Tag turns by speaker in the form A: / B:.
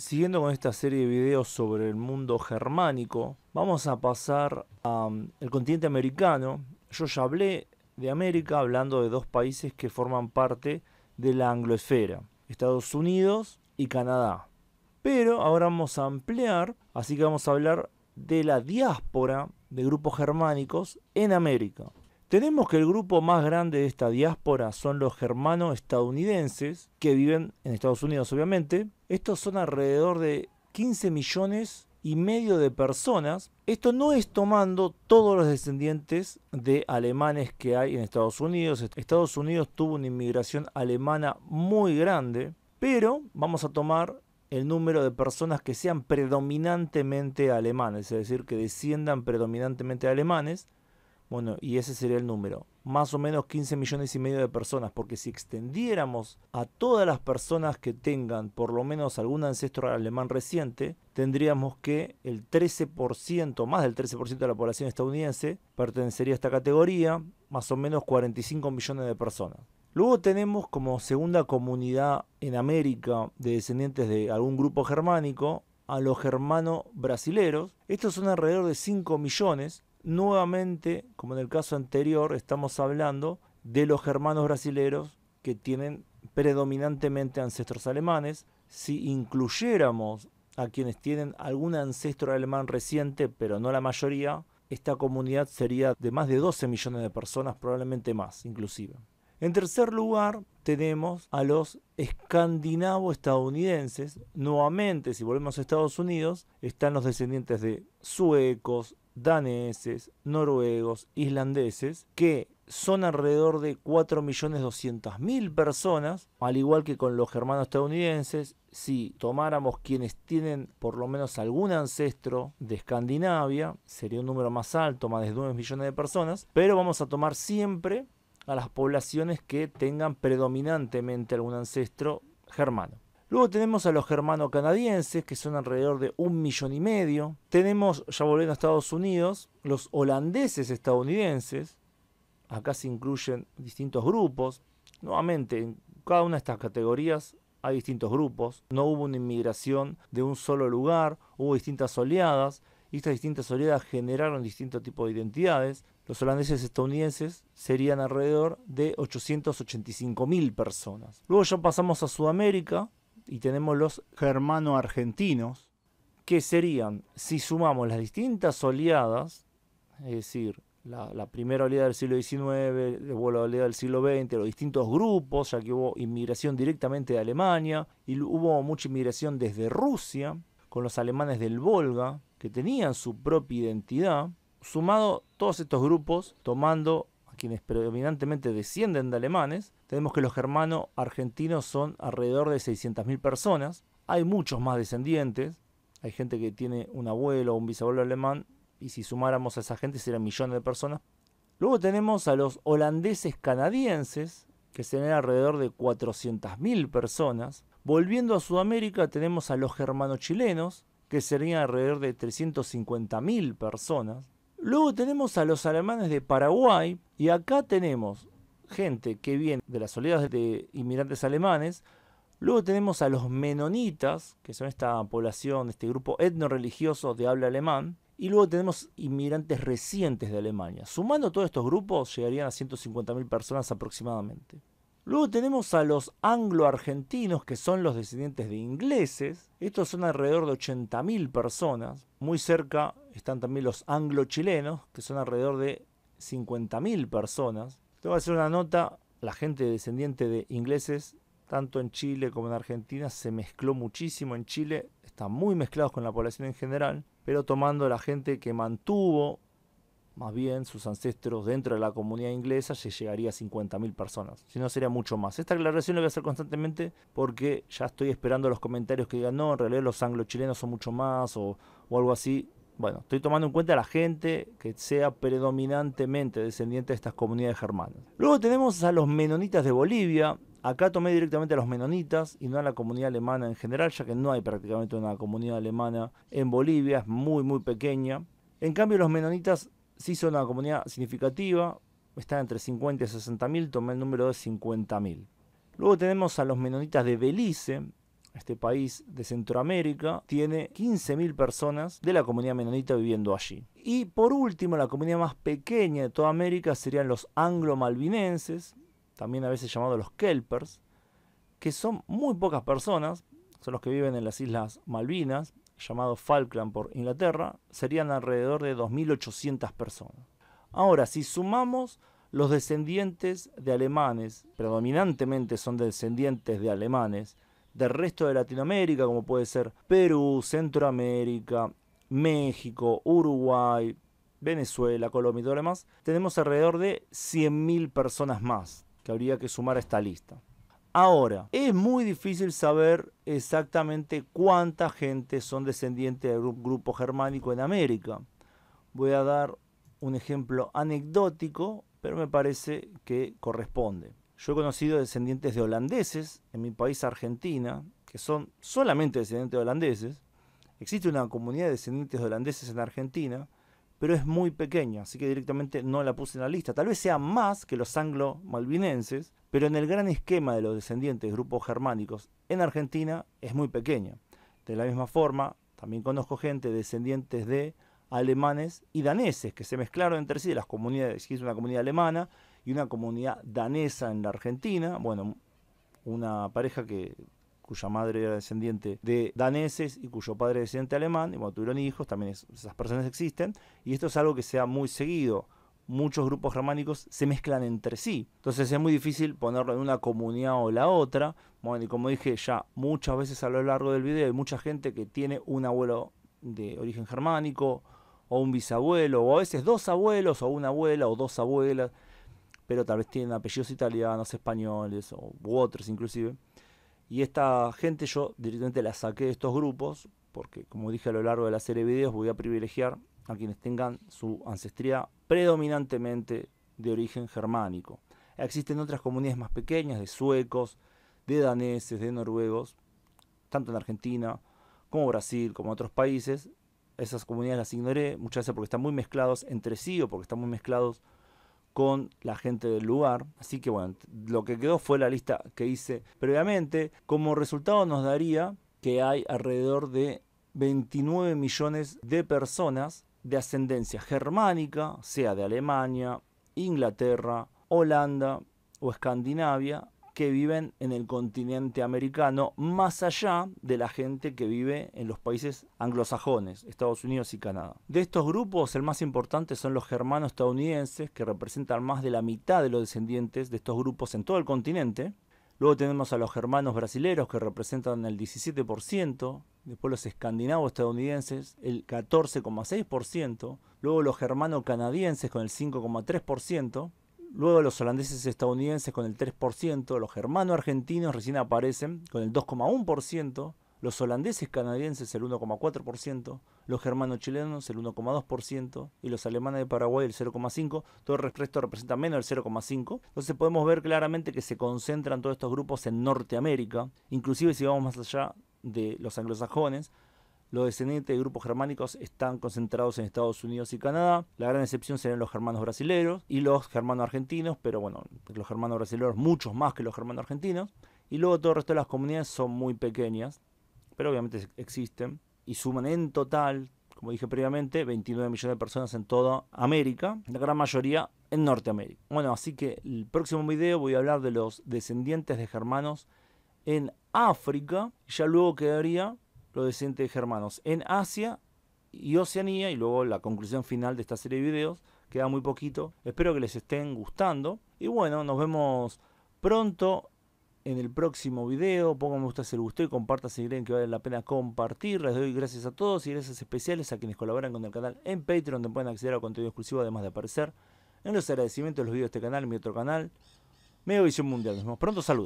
A: Siguiendo con esta serie de videos sobre el mundo germánico, vamos a pasar al continente americano. Yo ya hablé de América hablando de dos países que forman parte de la angloesfera, Estados Unidos y Canadá. Pero ahora vamos a ampliar, así que vamos a hablar de la diáspora de grupos germánicos en América. Tenemos que el grupo más grande de esta diáspora son los germano-estadounidenses, que viven en Estados Unidos obviamente. Estos son alrededor de 15 millones y medio de personas. Esto no es tomando todos los descendientes de alemanes que hay en Estados Unidos. Estados Unidos tuvo una inmigración alemana muy grande, pero vamos a tomar el número de personas que sean predominantemente alemanes, es decir, que desciendan predominantemente de alemanes. Bueno, y ese sería el número, más o menos 15 millones y medio de personas, porque si extendiéramos a todas las personas que tengan por lo menos algún ancestro alemán reciente, tendríamos que el 13%, más del 13% de la población estadounidense pertenecería a esta categoría, más o menos 45 millones de personas. Luego tenemos como segunda comunidad en América de descendientes de algún grupo germánico a los germano-brasileros. Estos son alrededor de 5 millones. Nuevamente, como en el caso anterior, estamos hablando de los germanos brasileros que tienen predominantemente ancestros alemanes. Si incluyéramos a quienes tienen algún ancestro alemán reciente, pero no la mayoría, esta comunidad sería de más de 12 millones de personas, probablemente más inclusive. En tercer lugar, tenemos a los escandinavo-estadounidenses. Nuevamente, si volvemos a Estados Unidos, están los descendientes de suecos, daneses, noruegos, islandeses, que son alrededor de 4.200.000 personas, al igual que con los germanos estadounidenses. Si tomáramos quienes tienen por lo menos algún ancestro de Escandinavia, sería un número más alto, más de 9 millones de personas, pero vamos a tomar siempre a las poblaciones que tengan predominantemente algún ancestro germano. Luego tenemos a los germano-canadienses, que son alrededor de 1,5 millones. Tenemos, ya volviendo a Estados Unidos, los holandeses estadounidenses. Acá se incluyen distintos grupos. Nuevamente, en cada una de estas categorías hay distintos grupos. No hubo una inmigración de un solo lugar, hubo distintas oleadas. Y estas distintas oleadas generaron distintos tipos de identidades. Los holandeses estadounidenses serían alrededor de 885.000 personas. Luego ya pasamos a Sudamérica y tenemos los germano-argentinos, que serían, si sumamos las distintas oleadas, es decir, la primera oleada del siglo XIX, luego la oleada del siglo XX, los distintos grupos, ya que hubo inmigración directamente de Alemania y hubo mucha inmigración desde Rusia, con los alemanes del Volga, que tenían su propia identidad. Sumado todos estos grupos, tomando a quienes predominantemente descienden de alemanes, tenemos que los germanos argentinos son alrededor de 600.000 personas. Hay muchos más descendientes. Hay gente que tiene un abuelo o un bisabuelo alemán, y si sumáramos a esa gente serían millones de personas. Luego tenemos a los holandeses canadienses, que serían alrededor de 400.000 personas. Volviendo a Sudamérica tenemos a los germano-chilenos, que serían alrededor de 350.000 personas. Luego tenemos a los alemanes de Paraguay, y acá tenemos gente que viene de las oleadas de inmigrantes alemanes. Luego tenemos a los menonitas, que son esta población, este grupo etno-religioso de habla alemán. Y luego tenemos inmigrantes recientes de Alemania. Sumando todos estos grupos llegarían a 150.000 personas aproximadamente. Luego tenemos a los anglo-argentinos, que son los descendientes de ingleses. Estos son alrededor de 80.000 personas. Muy cerca están también los anglo-chilenos, que son alrededor de 50.000 personas. Te voy a hacer una nota: la gente descendiente de ingleses, tanto en Chile como en Argentina, se mezcló muchísimo. En Chile están muy mezclados con la población en general, pero tomando la gente que mantuvo más bien sus ancestros dentro de la comunidad inglesa, se llegaría a 50.000 personas. Si no, sería mucho más. Esta aclaración la voy a hacer constantemente porque ya estoy esperando los comentarios que digan, no, en realidad los anglo-chilenos son mucho más o algo así. Bueno, estoy tomando en cuenta a la gente que sea predominantemente descendiente de estas comunidades germanas. Luego tenemos a los menonitas de Bolivia. Acá tomé directamente a los menonitas y no a la comunidad alemana en general, ya que no hay prácticamente una comunidad alemana en Bolivia, es muy muy pequeña. En cambio, los menonitas sí son una comunidad significativa, están entre 50 y 60.000, tomé el número de 50.000. Luego tenemos a los menonitas de Belice. este país de Centroamérica, tiene 15.000 personas de la comunidad menonita viviendo allí. Y por último, la comunidad más pequeña de toda América serían los anglo-malvinenses, también a veces llamados los kelpers, que son muy pocas personas, son los que viven en las Islas Malvinas, llamados Falkland por Inglaterra, serían alrededor de 2.800 personas. Ahora, si sumamos los descendientes de alemanes, predominantemente son descendientes de alemanes, del resto de Latinoamérica, como puede ser Perú, Centroamérica, México, Uruguay, Venezuela, Colombia y todo lo demás, tenemos alrededor de 100.000 personas más que habría que sumar a esta lista. Ahora, es muy difícil saber exactamente cuánta gente son descendientes del grupo germánico en América. Voy a dar un ejemplo anecdótico, pero me parece que corresponde. Yo he conocido descendientes de holandeses en mi país, Argentina, que son solamente descendientes de holandeses. Existe una comunidad de descendientes de holandeses en Argentina, pero es muy pequeña, así que directamente no la puse en la lista. Tal vez sea más que los anglo-malvinenses, pero en el gran esquema de los descendientes de grupos germánicos en Argentina es muy pequeña. De la misma forma, también conozco gente descendientes de alemanes y daneses que se mezclaron entre sí de las comunidades. Existe una comunidad alemana y una comunidad danesa en la Argentina. Bueno, una pareja cuya madre era descendiente de daneses y cuyo padre es descendiente alemán, y bueno, tuvieron hijos, también esas personas existen, y esto es algo que se da muy seguido. Muchos grupos germánicos se mezclan entre sí, entonces es muy difícil ponerlo en una comunidad o la otra. Bueno, y como dije ya muchas veces a lo largo del video, hay mucha gente que tiene un abuelo de origen germánico, o un bisabuelo, o a veces dos abuelos, o una abuela, o dos abuelas, pero tal vez tienen apellidos italianos, españoles, u otros inclusive. Y esta gente yo directamente la saqué de estos grupos, porque como dije a lo largo de la serie de videos, voy a privilegiar a quienes tengan su ancestría predominantemente de origen germánico. Existen otras comunidades más pequeñas, de suecos, de daneses, de noruegos, tanto en Argentina como Brasil, como otros países. Esas comunidades las ignoré, muchas veces porque están muy mezclados entre sí o porque están muy mezclados con la gente del lugar. Así que bueno, lo que quedó fue la lista que hice previamente. Como resultado nos daría que hay alrededor de 29 millones de personas de ascendencia germánica, sea de Alemania, Inglaterra, Holanda o Escandinavia, que viven en el continente americano, más allá de la gente que vive en los países anglosajones, Estados Unidos y Canadá. De estos grupos, el más importante son los germanos estadounidenses, que representan más de la mitad de los descendientes de estos grupos en todo el continente. Luego tenemos a los germanos brasileros, que representan el 17%. Después los escandinavos estadounidenses, el 14,6%. Luego los germanos canadienses con el 5,3%. Luego los holandeses estadounidenses con el 3%, los germanos argentinos recién aparecen con el 2,1%, los holandeses canadienses el 1,4%, los germanos chilenos el 1,2% y los alemanes de Paraguay el 0,5%, todo el resto representa menos del 0,5%. Entonces podemos ver claramente que se concentran todos estos grupos en Norteamérica, inclusive si vamos más allá de los anglosajones. Los descendientes de grupos germánicos están concentrados en Estados Unidos y Canadá. La gran excepción serían los germanos brasileños y los germanos argentinos, pero bueno, los germanos brasileños muchos más que los germanos argentinos. Y luego todo el resto de las comunidades son muy pequeñas, pero obviamente existen y suman en total, como dije previamente, 29 millones de personas en toda América, la gran mayoría en Norteamérica. Bueno, así que el próximo video voy a hablar de los descendientes de germanos en África, y ya luego quedaría los descendientes germanos en Asia y Oceanía, y luego la conclusión final de esta serie de videos. Queda muy poquito, espero que les estén gustando y bueno, nos vemos pronto en el próximo video. Pongan me gusta si les gustó y compartan si creen que vale la pena compartir. Les doy gracias a todos y gracias especiales a quienes colaboran con el canal en Patreon, donde pueden acceder a contenido exclusivo además de aparecer en los agradecimientos de los videos de este canal y mi otro canal, Megavisión Mundial. Nos vemos pronto, saludos.